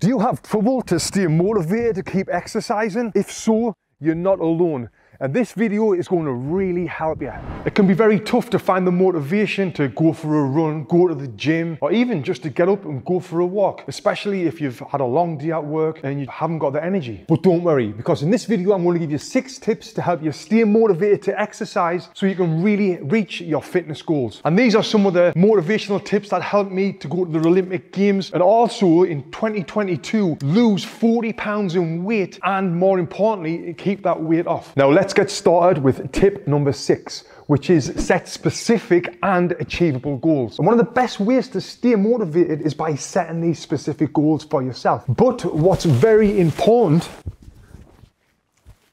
Do you have trouble to stay motivated to keep exercising? If so, you're not alone. And this video is going to really help you. It can be very tough to find the motivation to go for a run, go to the gym, or even just to get up and go for a walk, especially if you've had a long day at work and you haven't got the energy. But don't worry, because in this video, I'm going to give you 6 tips to help you stay motivated to exercise so you can really reach your fitness goals. And these are some of the motivational tips that helped me to go to the Olympic Games and also in 2022 lose 40 pounds in weight and, more importantly, keep that weight off. Now let's get started with tip number 6, which is set specific and achievable goals. And one of the best ways to stay motivated is by setting these specific goals for yourself. But what's very important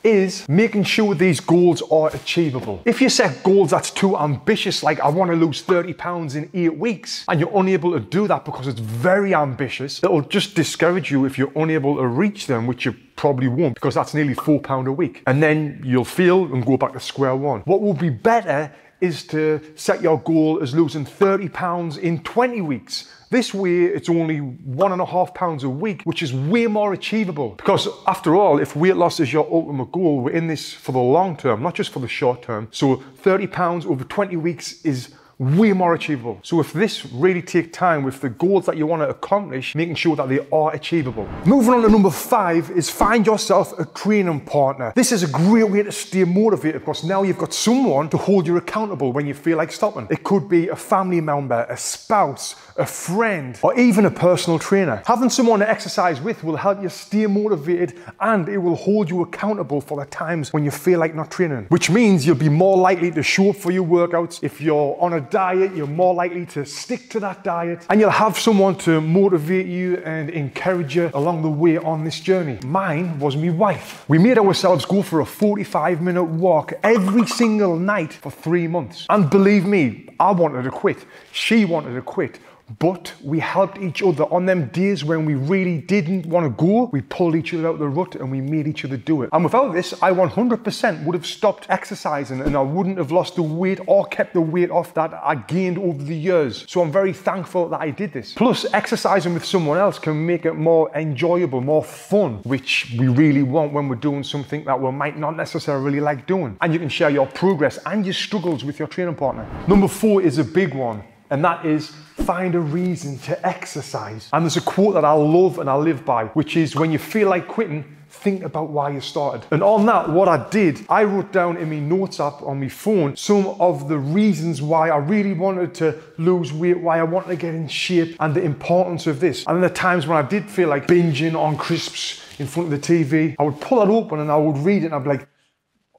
is making sure these goals are achievable. If you set goals that's too ambitious, like I want to lose 30 pounds in 8 weeks, and you're unable to do that because it's very ambitious, it'll just discourage you if you're unable to reach them, which you probably won't, because that's nearly £4 a week. And then you'll fail and go back to square one. What will be better is to set your goal as losing 30 pounds in 20 weeks. This way, it's only £1.5 a week, which is way more achievable. Because after all, if weight loss is your ultimate goal, we're in this for the long term, not just for the short term. So 30 pounds over 20 weeks is way more achievable. So if this really takes time with the goals that you want to accomplish, making sure that they are achievable. Moving on to number 5 is find yourself a training partner. This is a great way to stay motivated because now you've got someone to hold you accountable when you feel like stopping. It could be a family member, a spouse, a friend, or even a personal trainer. Having someone to exercise with will help you stay motivated and it will hold you accountable for the times when you feel like not training, which means you'll be more likely to show up for your workouts. If you're on a diet, you're more likely to stick to that diet, and you'll have someone to motivate you and encourage you along the way on this journey. Mine was my wife. We made ourselves go for a 45-minute walk every single night for 3 months. And believe me, I wanted to quit. She wanted to quit. But we helped each other on them days when we really didn't want to go. We pulled each other out of the rut and we made each other do it. And without this, I 100% would have stopped exercising and I wouldn't have lost the weight or kept the weight off that I gained over the years. So I'm very thankful that I did this. Plus, exercising with someone else can make it more enjoyable, more fun, which we really want when we're doing something that we might not necessarily like doing. And you can share your progress and your struggles with your training partner. Number 4 is a big one, and that is find a reason to exercise. And there's a quote that I love and I live by, which is when you feel like quitting, think about why you started. And on that, what I did, I wrote down in my notes app on my phone some of the reasons why I really wanted to lose weight, why I wanted to get in shape, and the importance of this. And then the times when I did feel like binging on crisps in front of the TV, I would pull it open and I would read it and I'd be like,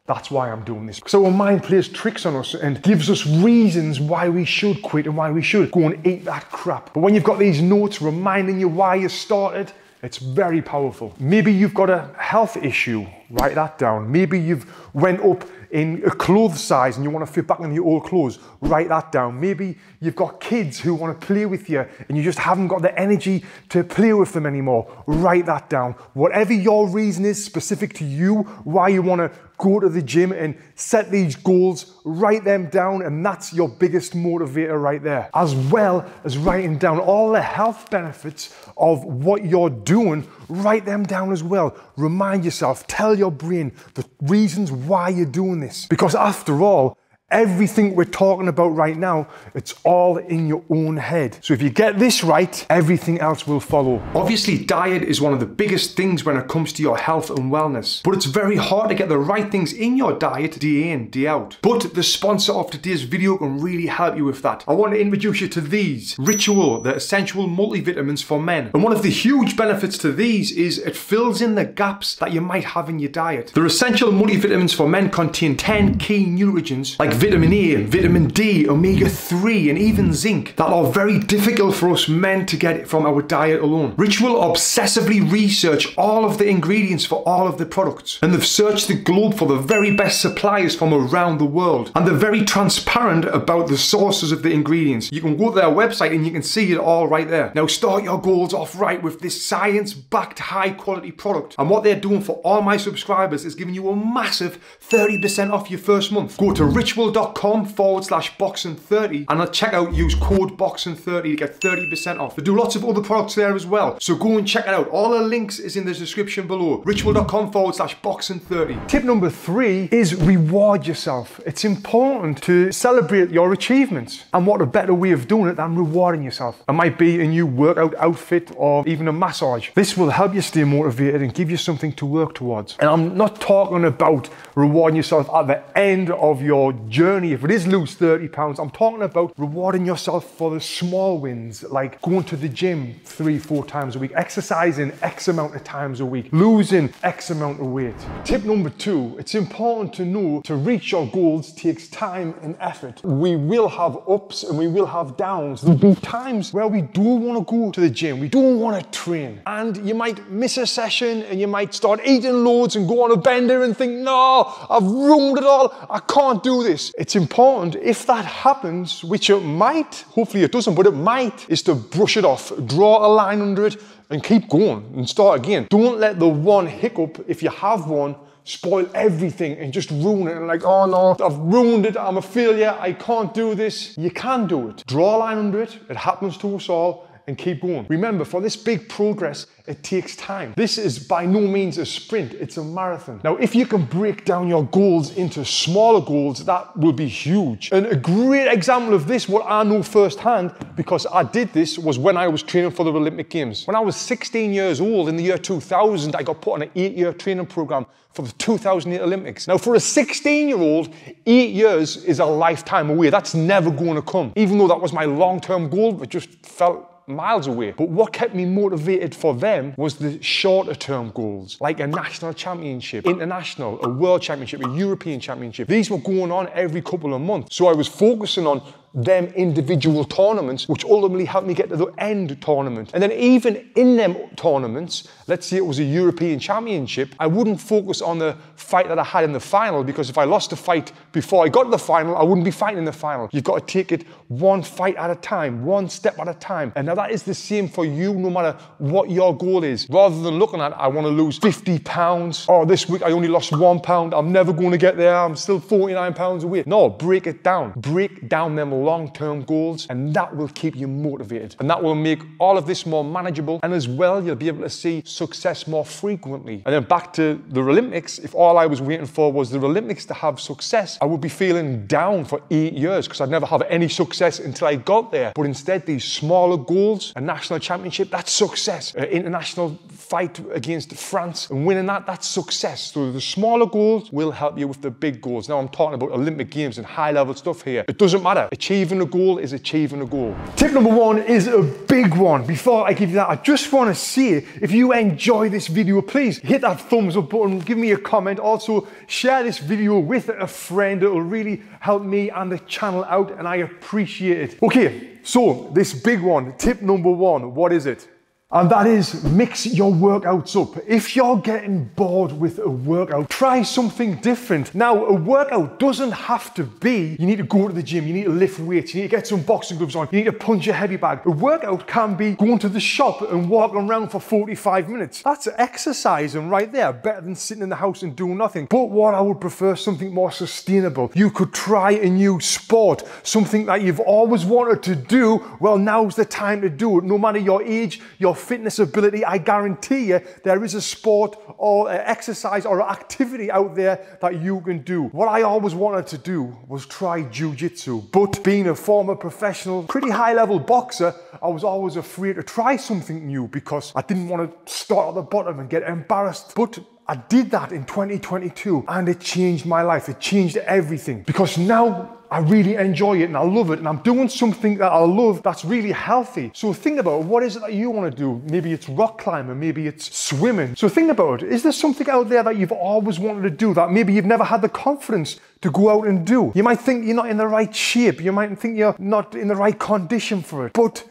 that's why I'm doing this. So our mind plays tricks on us and gives us reasons why we should quit and why we should go and eat that crap. But when you've got these notes reminding you why you started, it's very powerful. Maybe you've got a health issue, write that down. Maybe you've went up in a clothes size and you want to fit back in your old clothes, write that down. Maybe you've got kids who want to play with you and you just haven't got the energy to play with them anymore, write that down. Whatever your reason is specific to you, why you want to go to the gym and set these goals, write them down, and that's your biggest motivator right there. As well as writing down all the health benefits of what you're doing, write them down as well. Remind yourself, tell your brain the reasons why you're doing this. Because after all, everything we're talking about right now, it's all in your own head. So if you get this right, everything else will follow. Obviously, diet is one of the biggest things when it comes to your health and wellness. But it's very hard to get the right things in your diet day in, day out. But the sponsor of today's video can really help you with that. I want to introduce you to these. Ritual, the essential multivitamins for men. And one of the huge benefits to these is it fills in the gaps that you might have in your diet. The essential multivitamins for men contain 10 key nutrients like vitamin A, vitamin D, omega-3 and even zinc that are very difficult for us men to get from our diet alone. Ritual obsessively research all of the ingredients for all of the products, and they've searched the globe for the very best suppliers from around the world, and they're very transparent about the sources of the ingredients. You can go to their website and you can see it all right there. Now start your goals off right with this science-backed high quality product, and what they're doing for all my subscribers is giving you a massive 30% off your first month. Go to ritual ritual.com/boxing30 and at checkout use code boxing30 to get 30% off. They do lots of other products there as well, so go and check it out. All the links is in the description below. ritual.com/boxing30. Tip number 3 is reward yourself. It's important to celebrate your achievements, and what a better way of doing it than rewarding yourself. It might be a new workout outfit or even a massage. This will help you stay motivated and give you something to work towards. And I'm not talking about rewarding yourself at the end of your journey. If it is lose 30 pounds, I'm talking about rewarding yourself for the small wins, like going to the gym 3-4 times a week, exercising X amount of times a week, losing X amount of weight. Tip number 2, it's important to know to reach your goals takes time and effort. We will have ups and we will have downs. There'll be times where we don't want to go to the gym, we don't want to train, and you might miss a session and you might start eating loads and go on a bender and think, no, I've ruined it all, I can't do this. It's important, if that happens, which it might, hopefully it doesn't, but it might, is to brush it off, draw a line under it and keep going and start again. Don't let the one hiccup, if you have one, spoil everything and just ruin it and like, oh no, I've ruined it, I'm a failure, I can't do this. You can do it. Draw a line under it, it happens to us all, and keep going. Remember, for this big progress, it takes time. This is by no means a sprint, it's a marathon. Now, if you can break down your goals into smaller goals, that will be huge. And a great example of this, what I know firsthand, because I did this, was when I was training for the Olympic Games. When I was 16 years old in the year 2000, I got put on an 8-year training program for the 2008 Olympics. Now, for a 16-year-old, 8 years is a lifetime away. That's never going to come. Even though that was my long-term goal, it just felt miles away. But what kept me motivated for them was the shorter term goals, like a national championship, international, a world championship, a European championship. These were going on every couple of months. So I was focusing on them individual tournaments, which ultimately helped me get to the end tournament. And then even in them tournaments, let's say it was a European championship, I wouldn't focus on the fight that I had in the final, because if I lost the fight before I got to the final, I wouldn't be fighting in the final. You've got to take it one fight at a time, one step at a time. And now that is the same for you, no matter what your goal is. Rather than looking at, I want to lose 50 pounds, or this week I only lost 1 pound, I'm never going to get there, I'm still 49 pounds away. No, break it down. Break down them long-term goals, and that will keep you motivated, and that will make all of this more manageable, and as well you'll be able to see success more frequently. And then back to the Olympics, if all I was waiting for was the Olympics to have success, I would be feeling down for 8 years because I'd never have any success until I got there. But instead, these smaller goals, a national championship, that's success. An international fight against France and winning that, that's success. So the smaller goals will help you with the big goals. Now I'm talking about Olympic Games and high-level stuff here. It doesn't matter. Achieving a goal is achieving a goal. Tip number 1 is a big one. Before I give you that, I just want to say, if you enjoy this video, please hit that thumbs up button, give me a comment. Also, share this video with a friend. It will really help me and the channel out, and I appreciate it. Okay, so this big one, tip number 1, what is it? And that is, mix your workouts up. If you're getting bored with a workout, try something different. Now, a workout doesn't have to be, you need to go to the gym, you need to lift weights, you need to get some boxing gloves on, you need to punch a heavy bag. A workout can be going to the shop and walking around for 45 minutes. That's exercising right there, better than sitting in the house and doing nothing. But what I would prefer, something more sustainable. You could try a new sport, something that you've always wanted to do. Well, now's the time to do it. No matter your age, your fitness ability, I guarantee you there is a sport or exercise or activity out there that you can do. What I always wanted to do was try jiu-jitsu, but being a former professional, pretty high-level boxer, I was always afraid to try something new because I didn't want to start at the bottom and get embarrassed. But I did that in 2022 and it changed my life. It changed everything, because now I really enjoy it and I love it, and I'm doing something that I love that's really healthy. So think about, what is it that you want to do? Maybe it's rock climbing, maybe it's swimming. So think about it. Is there something out there that you've always wanted to do that maybe you've never had the confidence to go out and do? You might think you're not in the right shape. You might think you're not in the right condition for it, but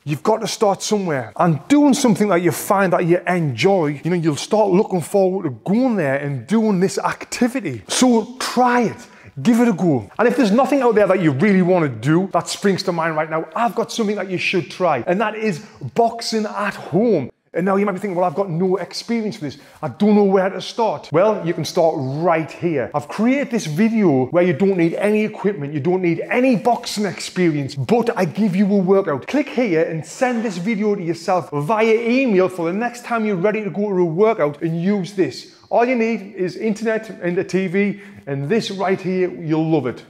you've got to start somewhere, and doing something that you find that you enjoy, you know, you'll start looking forward to going there and doing this activity. So try it. Give it a go. And if there's nothing out there that you really want to do that springs to mind right now, I've got something that you should try, and that is boxing at home. And now you might be thinking, well, I've got no experience for this. I don't know where to start. Well, you can start right here. I've created this video where you don't need any equipment, you don't need any boxing experience, but I give you a workout. Click here and send this video to yourself via email for the next time you're ready to go to a workout and use this. All you need is internet and a TV, and this right here, you'll love it.